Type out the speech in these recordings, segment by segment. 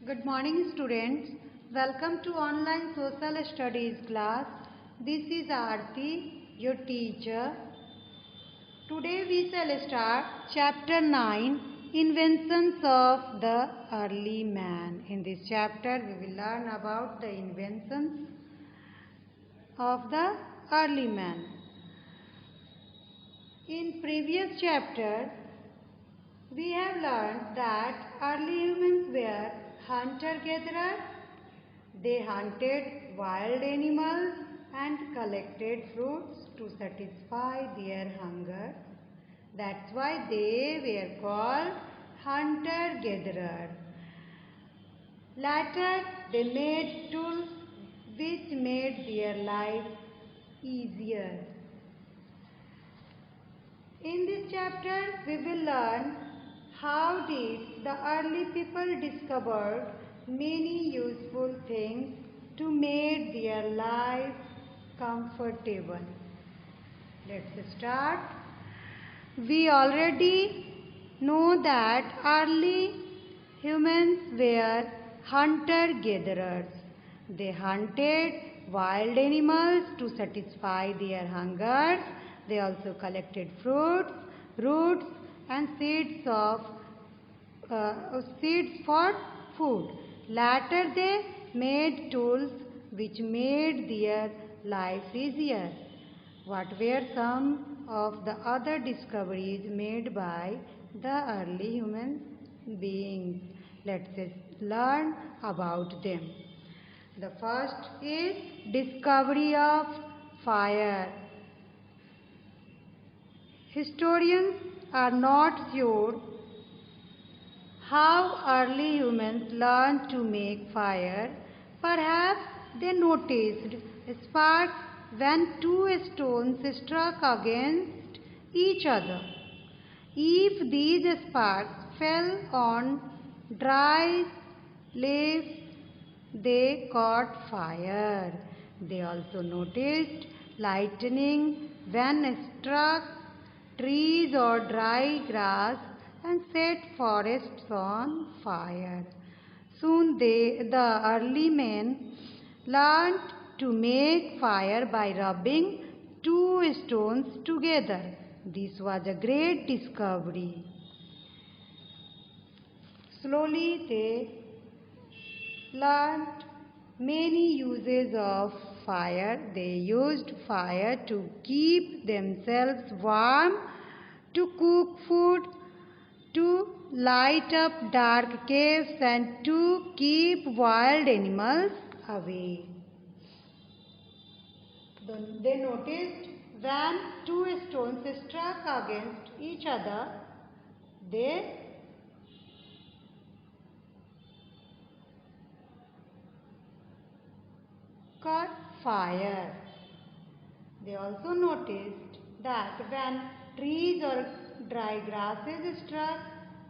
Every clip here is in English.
Good morning, students. Welcome to online social studies class. This is Aarti, your teacher. Today we shall start chapter 9, Inventions of the Early Man. In this chapter we will learn about the inventions of the early man. In previous chapter we have learned that early humans were hunter-gatherers. They hunted wild animals and collected fruits to satisfy their hunger. That's why they were called hunter-gatherers. Later, they made tools which made their life easier. In this chapter, we will learn how did the early people discover many useful things to make their life comfortable. Let's start. We already know that early humans were hunter-gatherers. They hunted wild animals to satisfy their hunger. They also collected fruits, roots and seeds for food. Later they made tools which made their life easier. What were some of the other discoveries made by the early human beings? Let's learn about them. The first is discovery of fire. Historians are not sure how early humans learned to make fire. Perhaps they noticed sparks when two stones struck against each other. If these sparks fell on dry leaves, they caught fire. They also noticed lightning when it struck trees or dry grass and set forests on fire. Soon the early men learned to make fire by rubbing two stones together. This was a great discovery. Slowly they learned many uses of fire. They used fire to keep themselves warm, to cook food, to light up dark caves and to keep wild animals away. They noticed when two stones struck against each other, they caught fire. They also noticed that when trees or dry grasses struck,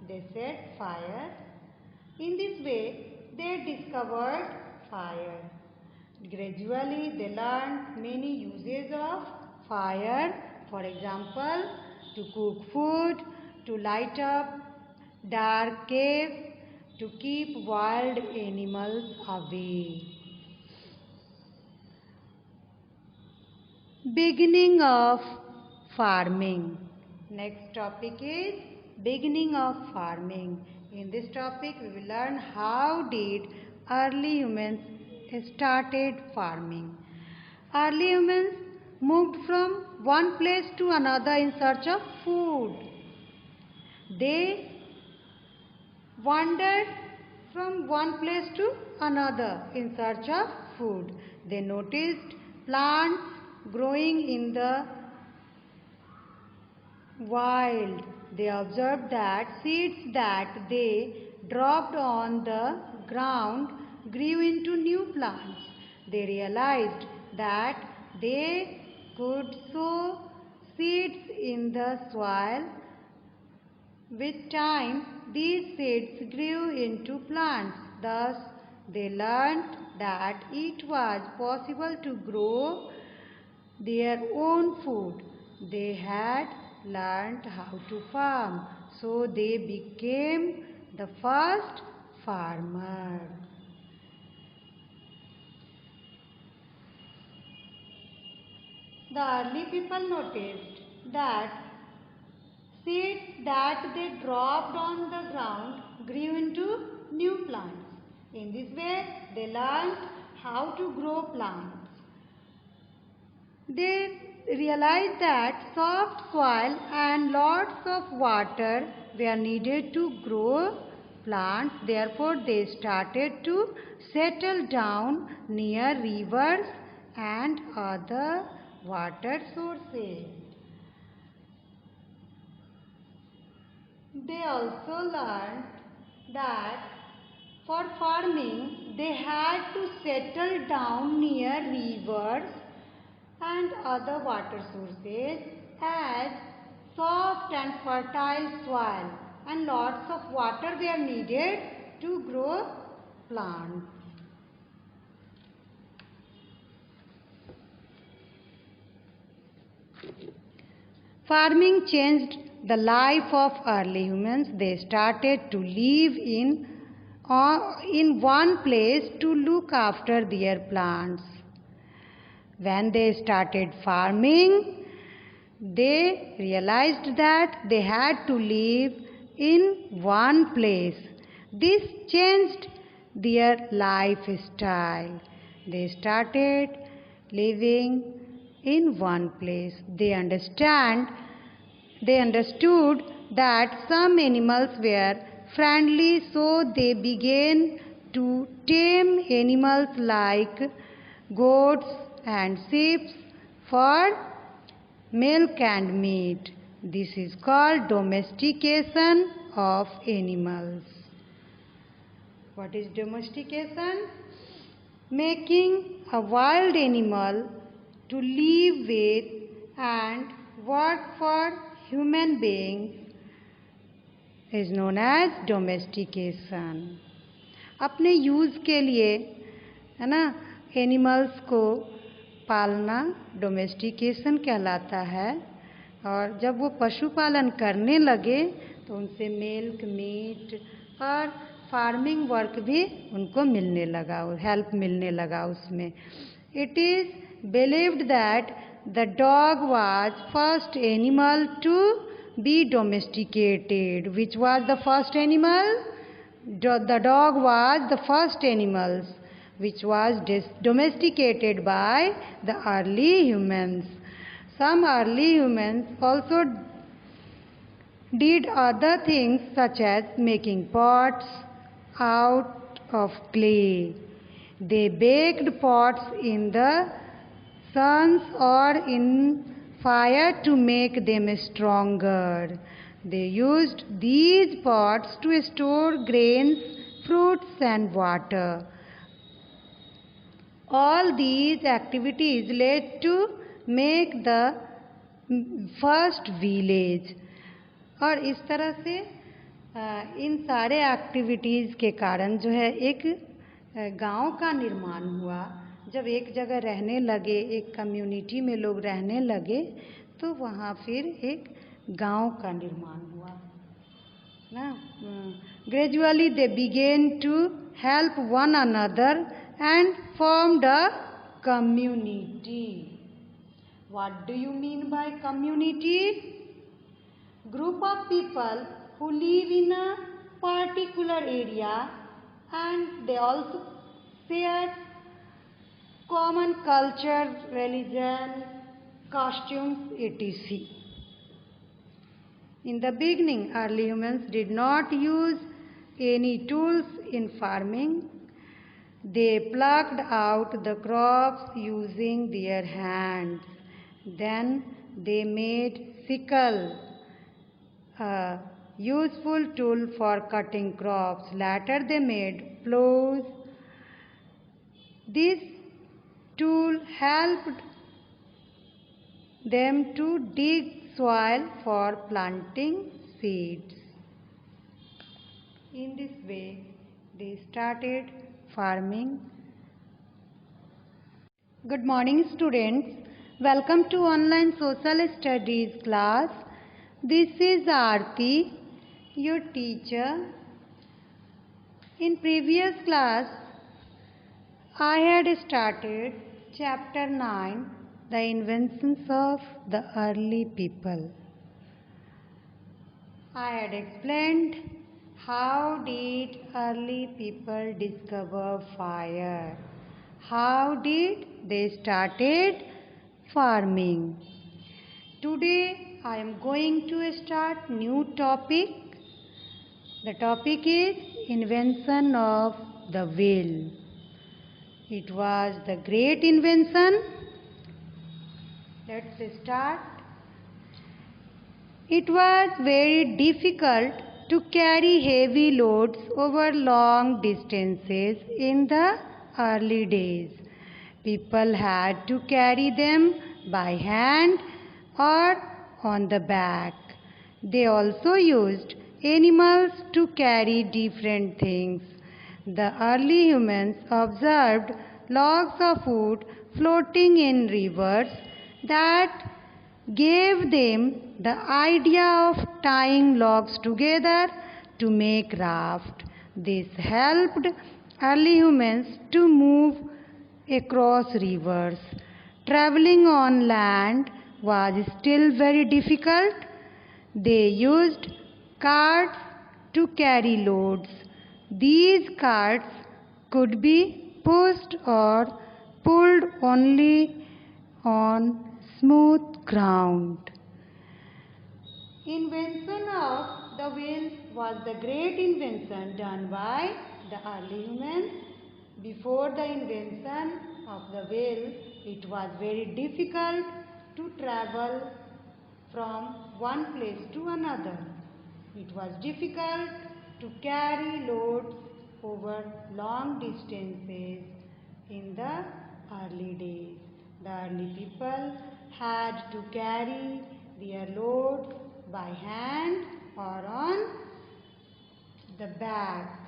they set fire. In this way, they discovered fire. Gradually, they learned many uses of fire. For example, to cook food, to light up dark caves, to keep wild animals away. Beginning of farming. Next topic is beginning of farming. In this topic, we will learn how did early humans started farming. Early humans moved from one place to another in search of food. They wandered from one place to another in search of food. They noticed plants growing in the wild. They observed that seeds that they dropped on the ground grew into new plants. They realized that they could sow seeds in the soil. With time, these seeds grew into plants. Thus, they learned that it was possible to grow their own food. They had learned how to farm, so they became the first farmer. The early people noticed that seeds that they dropped on the ground grew into new plants. In this way, they learned how to grow plants. They realized that soft soil and lots of water were needed to grow plants. Therefore, they started to settle down near rivers and other water sources. They also learned that for farming they had to settle down near rivers and other water sources as soft and fertile soil and lots of water were needed to grow plants. Farming changed the life of early humans. They started to live in one place to look after their plants. When they started farming, they realized that they had to live in one place. This changed their lifestyle. They started living in one place. They understood that some animals were friendly, so they began to tame animals like goats and sheep for milk and meat. This is called domestication of animals. What is domestication? Making a wild animal to live with and work for human beings is known as domestication. अपने use के लिए है ना animals को पालना domestication कहलाता है। और जब वो पशुपालन करने लगे तो उनसे मिल्क मीट और फार्मिंग वर्क भी उनको मिलने लगा, हेल्प मिलने लगा उसमें। It is believed that the dog was first animal to be domesticated. Which was the first animal? The dog was the first animals which was domesticated by the early humans. Some early humans also did other things such as making pots out of clay. They baked pots in the sun or in fire to make them stronger. They used these pots to store grains, fruits and water. All these activities led to make the first village. और इस तरह से इन सारे activities के कारण जो है एक गांव का निर्माण हुआ। जब एक जगह रहने लगे, एक कम्युनिटी में लोग रहने लगे, तो वहाँ फिर एक गांव का निर्माण हुआ ना। Gradually they began to help one another and formed a community. What do you mean by community? Group of people who live in a particular area and they also share common culture, religion, costumes, etc. In the beginning, early humans did not use any tools in farming. They plucked out the crops using their hands. Then they made sickle, a useful tool for cutting crops. Later they made plows. This tool helped them to dig soil for planting seeds. In this way, they started farming. Good morning, students. Welcome to online social studies class. This is Aarti, your teacher. In previous class, I had started chapter 9, the inventions of the early people. I had explained how did early people discover fire? How did they started farming? Today I am going to start new topic. The topic is invention of the wheel. It was the great invention. Let's start. It was very difficult to carry heavy loads over long distances in the early days. People had to carry them by hand or on the back. They also used animals to carry different things. The early humans observed logs of wood floating in rivers that gave them the idea of tying logs together to make raft. This helped early humans to move across rivers. Traveling on land was still very difficult. They used carts to carry loads. These carts could be pushed or pulled only on smooth ground. Invention of the wheel was the great invention done by the early humans. Before the invention of the wheel, it was very difficult to travel from one place to another. It was difficult to carry loads over long distances in the early days. The early people had to carry their loads by hand or on the back.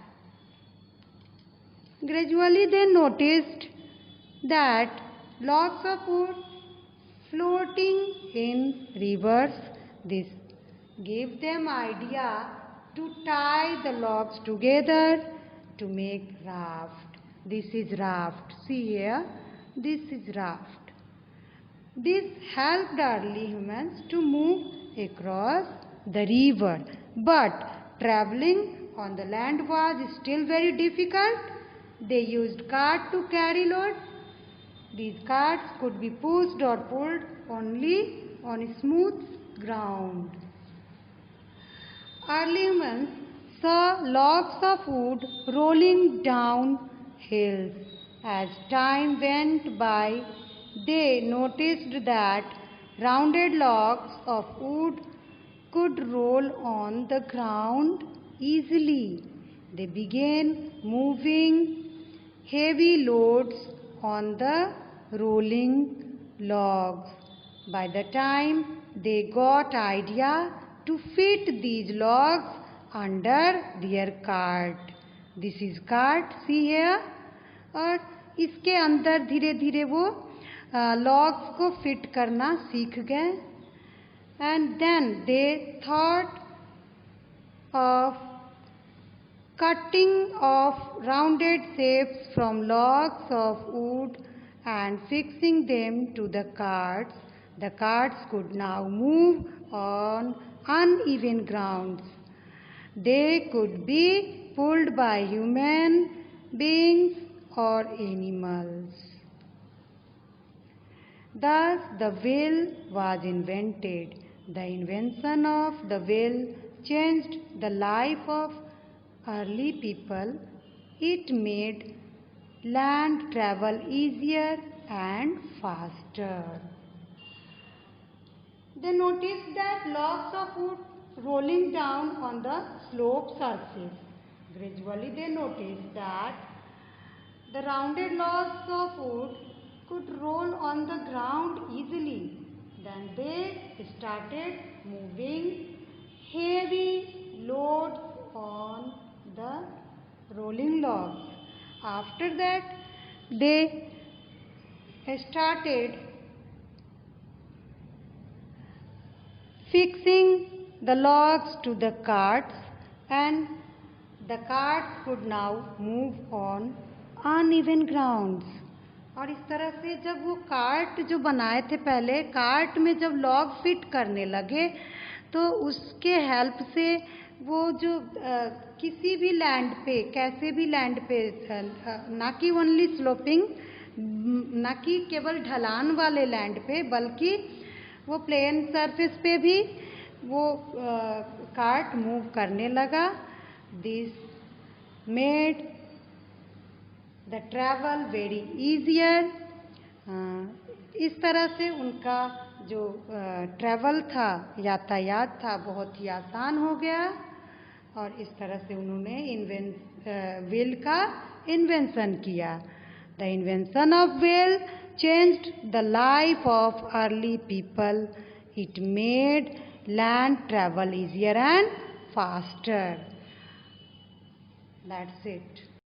Gradually they noticed that logs of wood floating in rivers. This gave them idea to tie the logs together to make raft. This is raft. See here, this is raft. This helped early humans to move across the river. But traveling on the land was still very difficult. They used carts to carry loads. These carts could be pushed or pulled only on smooth ground. Early humans saw logs of wood rolling down hills. As time went by, they noticed that rounded logs of wood could roll on the ground easily. They began moving heavy loads on the rolling logs. By the time they got idea to fit these logs under their cart. This is cart, see here. और इसके अंदर धीरे धीरे वो logs को fit करना सीख गए. And then they thought of cutting off rounded shapes from logs of wood and fixing them to the carts. The carts could now move on uneven grounds. They could be pulled by human beings or animals. Thus, the wheel was invented. The invention of the wheel changed the life of early people. It made land travel easier and faster. They noticed that logs of wood rolling down on the slope surface. Gradually they noticed that the rounded logs of wood could roll on the ground easily. Then they started moving heavy loads on the rolling logs. After that, they started fixing the logs to the carts, and The carts could now move on uneven grounds. और इस तरह से जब वो cart जो बनाए थे पहले, कार्ट में जब लॉग फिट करने लगे तो उसके हेल्प से वो जो किसी भी लैंड पे, कैसे भी लैंड पे, ना कि ओनली स्लोपिंग, ना कि केवल ढलान वाले लैंड पे, बल्कि वो प्लेन सरफेस पे भी वो कार्ट मूव करने लगा. This made the travel very easier. इस तरह से उनका जो ट्रैवल था, यातायात था, बहुत ही आसान हो गया. और इस तरह से उन्होंने व्हील का इन्वेंशन किया. The invention of wheel changed the life of early people. It made land travel easier and faster. That's it.